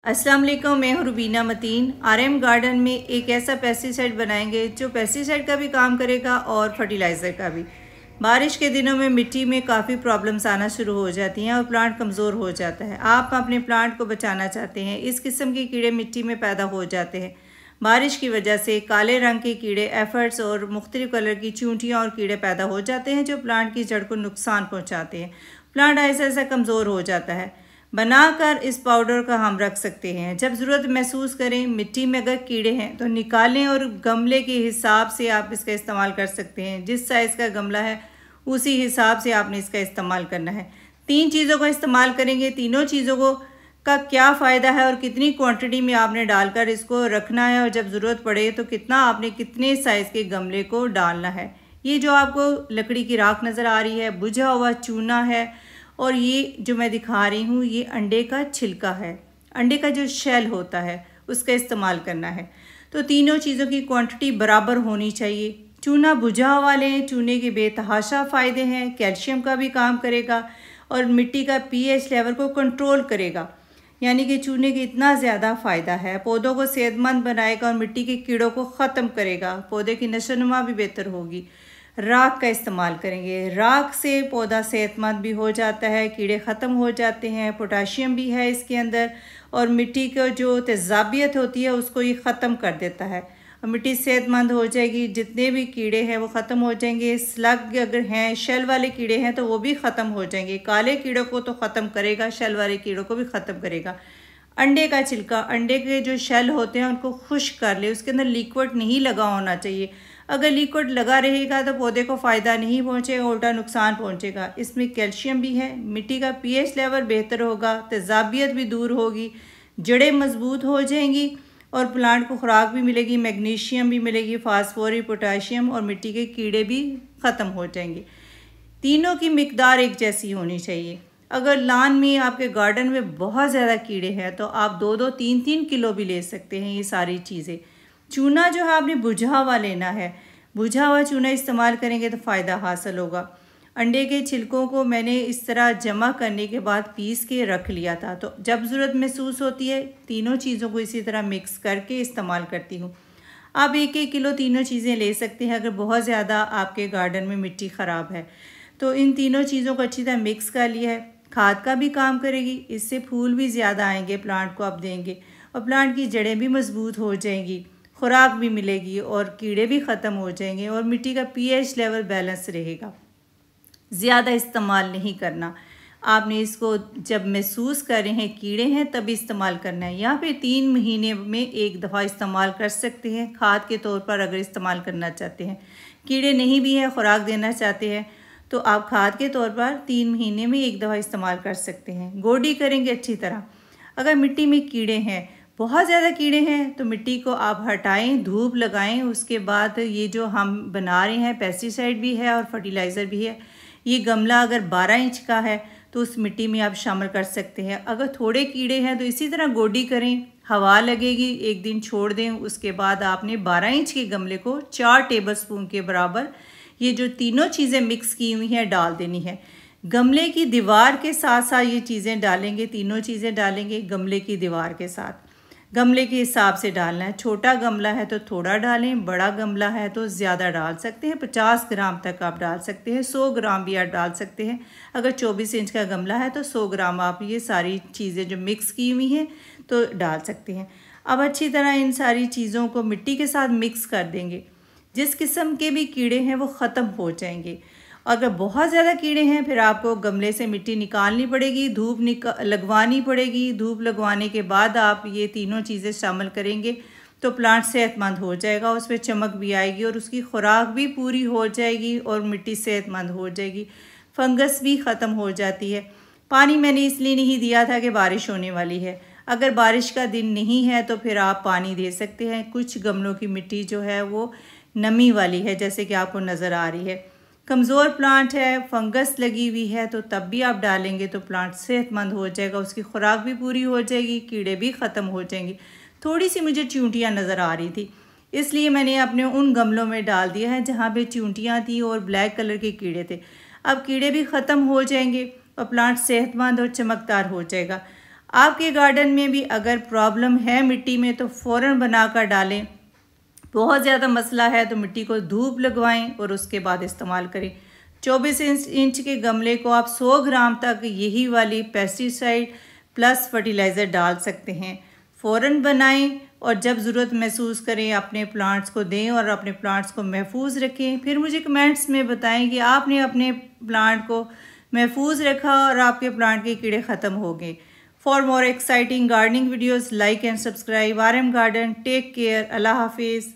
अस्सलाम वालेकुम, मैं हूँ रुबीना मतीन। आरएम गार्डन में एक ऐसा पेस्टिसाइड बनाएंगे जो पेस्टिसाइड का भी काम करेगा और फर्टिलाइज़र का भी। बारिश के दिनों में मिट्टी में काफ़ी प्रॉब्लम्स आना शुरू हो जाती हैं और प्लांट कमज़ोर हो जाता है। आप अपने प्लांट को बचाना चाहते हैं, इस किस्म के कीड़े मिट्टी में पैदा हो जाते हैं। बारिश की वजह से काले रंग के कीड़े, एफर्ट्स और मुख्तलिफ कलर की चूंटियाँ और कीड़े पैदा हो जाते हैं जो प्लांट की जड़ को नुकसान पहुँचाते हैं। प्लांट ऐसा ऐसा कमज़ोर हो जाता है। बनाकर इस पाउडर का हम रख सकते हैं। जब ज़रूरत महसूस करें, मिट्टी में अगर कीड़े हैं तो निकालें और गमले के हिसाब से आप इसका इस्तेमाल कर सकते हैं। जिस साइज़ का गमला है उसी हिसाब से आपने इसका इस्तेमाल करना है। 3 चीज़ों का इस्तेमाल करेंगे। तीनों चीज़ों को का क्या फ़ायदा है और कितनी क्वांटिटी में आपने डालकर इसको रखना है और जब ज़रूरत पड़े तो कितना आपने कितने साइज़ के गमले को डालना है। ये जो आपको लकड़ी की राख नज़र आ रही है, बुझा हुआ चूना है, और ये जो मैं दिखा रही हूँ ये अंडे का छिलका है। अंडे का जो शेल होता है उसका इस्तेमाल करना है। तो तीनों चीज़ों की क्वांटिटी बराबर होनी चाहिए। चूना बुझा हुआ लें। चूने के बेतहाशा फ़ायदे हैं। कैल्शियम का भी काम करेगा और मिट्टी का पीएच लेवल को कंट्रोल करेगा। यानी कि चूने के इतना ज़्यादा फ़ायदा है। पौधों को सेहतमंद बनाएगा और मिट्टी के कीड़ों को ख़त्म करेगा। पौधे की नशोनुमा भी बेहतर होगी। राख का इस्तेमाल करेंगे। राख से पौधा सेहतमंद भी हो जाता है, कीड़े ख़त्म हो जाते हैं, पोटाशियम भी है इसके अंदर और मिट्टी को जो तेज़ाबियत होती है उसको ये ख़त्म कर देता है और मिट्टी सेहतमंद हो जाएगी। जितने भी कीड़े हैं वो ख़त्म हो जाएंगे। स्लग अगर हैं, शेल वाले कीड़े हैं तो वो भी ख़त्म हो जाएंगे। काले कीड़ों को तो ख़त्म करेगा, शेल वाले कीड़ों को भी ख़त्म करेगा। अंडे का छिलका, अंडे के जो शेल होते हैं उनको खुश्क कर ले। उसके अंदर लिक्विड नहीं लगा होना चाहिए। अगर लिक्विड लगा रहेगा तो पौधे को फ़ायदा नहीं पहुंचेगा, उल्टा नुकसान पहुंचेगा। इसमें कैल्शियम भी है, मिट्टी का पीएच लेवल बेहतर होगा, तेज़ाबियत भी दूर होगी, जड़ें मजबूत हो जाएंगी और प्लांट को खुराक भी मिलेगी, मैग्नीशियम भी मिलेगी, फास्फोरस, पोटाशियम और मिट्टी के कीड़े भी ख़त्म हो जाएंगे। तीनों की मिकदार एक जैसी होनी चाहिए। अगर लान में आपके गार्डन में बहुत ज़्यादा कीड़े हैं तो आप 2-2, 3-3 किलो भी ले सकते हैं ये सारी चीज़ें। चूना जो है आपने बुझा हुआ लेना है। बुझा हुआ चूना इस्तेमाल करेंगे तो फ़ायदा हासिल होगा। अंडे के छिलकों को मैंने इस तरह जमा करने के बाद पीस के रख लिया था, तो जब ज़रूरत महसूस होती है तीनों चीज़ों को इसी तरह मिक्स करके इस्तेमाल करती हूँ। आप 1-1 किलो तीनों चीज़ें ले सकते हैं अगर बहुत ज़्यादा आपके गार्डन में मिट्टी ख़राब है। तो इन तीनों चीज़ों को अच्छी तरह मिक्स कर लिया है। खाद का भी काम करेगी, इससे फूल भी ज़्यादा आएंगे, प्लांट को आप देंगे और प्लांट की जड़ें भी मजबूत हो जाएंगी, खुराक भी मिलेगी और कीड़े भी ख़त्म हो जाएंगे और मिट्टी का पीएच लेवल बैलेंस रहेगा। ज़्यादा इस्तेमाल नहीं करना। आपने इसको जब महसूस कर रहे हैं कीड़े हैं तभी इस्तेमाल करना है, या फिर 3 महीने में एक दफ़ा इस्तेमाल कर सकते हैं खाद के तौर पर। अगर इस्तेमाल करना चाहते हैं, कीड़े नहीं भी है, खुराक देना चाहते हैं तो आप खाद के तौर पर 3 महीने में एक दफ़ा इस्तेमाल कर सकते हैं। गोडी करेंगे अच्छी तरह। अगर मिट्टी में कीड़े हैं, बहुत ज़्यादा कीड़े हैं, तो मिट्टी को आप हटाएं, धूप लगाएं। उसके बाद ये जो हम बना रहे हैं पेस्टिसाइड भी है और फर्टिलाइज़र भी है। ये गमला अगर 12 इंच का है तो उस मिट्टी में आप शामिल कर सकते हैं। अगर थोड़े कीड़े हैं तो इसी तरह गोडी करें, हवा लगेगी, एक दिन छोड़ दें। उसके बाद आपने 12 इंच के गमले को 4 टेबलस्पून के बराबर ये जो तीनों चीज़ें मिक्स की हुई हैं डाल देनी है। गमले की दीवार के साथ साथ ये चीज़ें डालेंगे, तीनों चीज़ें डालेंगे गमले की दीवार के साथ। गमले के हिसाब से डालना है। छोटा गमला है तो थोड़ा डालें, बड़ा गमला है तो ज़्यादा डाल सकते हैं। 50 ग्राम तक आप डाल सकते हैं, 100 ग्राम भी आप डाल सकते हैं। अगर 24 इंच का गमला है तो 100 ग्राम आप ये सारी चीज़ें जो मिक्स की हुई हैं तो डाल सकते हैं। अब अच्छी तरह इन सारी चीज़ों को मिट्टी के साथ मिक्स कर देंगे। जिस किस्म के भी कीड़े हैं वो ख़त्म हो जाएंगे। अगर बहुत ज़्यादा कीड़े हैं फिर आपको गमले से मिट्टी निकालनी पड़ेगी, धूप लगवानी पड़ेगी। धूप लगवाने के बाद आप ये तीनों चीज़ें शामिल करेंगे तो प्लांट सेहतमंद हो जाएगा, उस पर चमक भी आएगी और उसकी खुराक भी पूरी हो जाएगी और मिट्टी सेहतमंद हो जाएगी। फंगस भी ख़त्म हो जाती है। पानी मैंने इसलिए नहीं दिया था कि बारिश होने वाली है। अगर बारिश का दिन नहीं है तो फिर आप पानी दे सकते हैं। कुछ गमलों की मिट्टी जो है वो नमी वाली है, जैसे कि आपको नज़र आ रही है। कमज़ोर प्लांट है, फंगस लगी हुई है, तो तब भी आप डालेंगे तो प्लांट सेहतमंद हो जाएगा, उसकी खुराक भी पूरी हो जाएगी, कीड़े भी ख़त्म हो जाएंगे। थोड़ी सी मुझे चींटियाँ नज़र आ रही थी, इसलिए मैंने अपने उन गमलों में डाल दिया है जहाँ पे चींटियाँ थी और ब्लैक कलर के कीड़े थे। अब कीड़े भी ख़त्म हो जाएंगे और प्लांट सेहतमंद और चमकदार हो जाएगा। आपके गार्डन में भी अगर प्रॉब्लम है मिट्टी में तो फ़ौरन बनाकर डालें। बहुत ज़्यादा मसला है तो मिट्टी को धूप लगवाएं और उसके बाद इस्तेमाल करें। 24 इंच के गमले को आप 100 ग्राम तक यही वाली पेस्टिसाइड प्लस फर्टिलाइज़र डाल सकते हैं। फ़ौरन बनाएं और जब ज़रूरत महसूस करें अपने प्लांट्स को दें और अपने प्लांट्स को महफूज रखें। फिर मुझे कमेंट्स में बताएं कि आपने अपने प्लांट को महफूज रखा और आपके प्लांट के कीड़े ख़त्म हो गए। For more exciting gardening videos like and subscribe RM garden. Take care. अल्लाह हाफिज़।